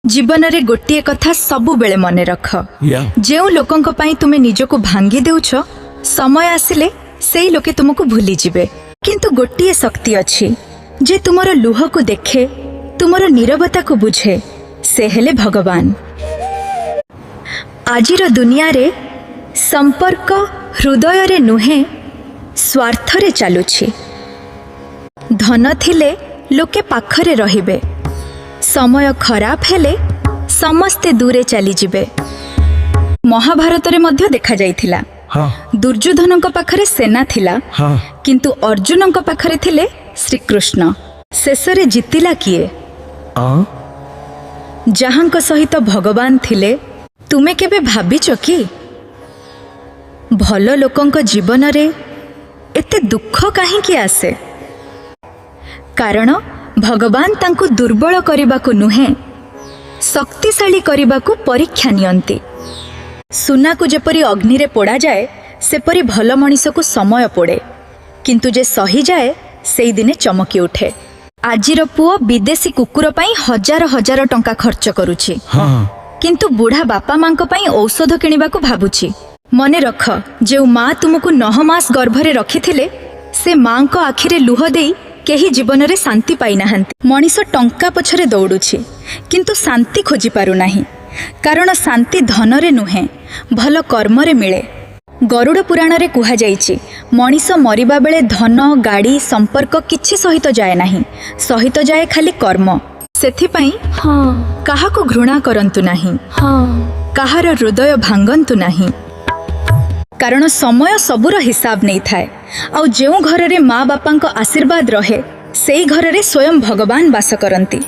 जीवन रे गोटे कथा सबु बेले मन रख जो लोकंक पई तुमे निजको भांगी देउछ समय आसिले सेई लोके तुमको भूली जिवे। किंतु गोटे शक्ति अछि जे तुमर लुह को देखे तुमर नीरवता को बुझे से हेले भगवान। आजिर दुनिया रे संपर्क हृदय रे नुहे स्वार्थ रे चालुछि। धन थिले लोके पाखरे रहिबे, समय खराब हेले समस्ते दूरे चली जिबे। महाभारत रे मध्य देखा जाइथिला। दुर्योधन पाखरे सेना थिला, किंतु अर्जुन पाखरे थिले श्री कृष्ण। शेषरे जितिला किए? जहांक सहित भगवान थिले। तुमे केबे भाबिच कि भल लोकंक जीवन रे एते दुख काहेकि आसे? कारण भगवान तांको दुर्बल करिबाकू नुहे शक्तिशाली करिबाकू परीक्षा नियंती। सुना को जेपरी अग्नि रे पोड़ा जाए सेपरी भल मनीष को समय पोड़े, किंतु जे सही जाए सेई दिने चमकी उठे। आजिर पुओ विदेशी कुकुर पई हजार हजार टंका खर्च करुछि, किंतु बुढ़ा बापा मां को पई औषध किनिबाकू भाबुछि। मने रख, जे मां तुमको 9 मास गर्भरे रखिथिले से मां को आखिरे लुह देई केही जीवन रे शांति पाई नाहंती। मनीष टंका पछरे दौड़ुछि किंतु शांति खोजी पारु नाही, कारण शांति धन रे नुहे भल कर्म रे मिले। गरुड़ पुराण रे कुहा जाइछि, मनीष मरिबा बेले धन गाड़ी संपर्क किछि सहित जाए नाही, सहित जाए खाली कर्म। सेथि पई काहाको घृणा करंतु नाही, काहार हृदय भांगंतु नाही, कारण समय सबुर हिसाब नहीं थाए। आउ जेउ घर रे माँ बापा आशीर्वाद रहे सेई घर रे स्वयं भगवान वास करंती।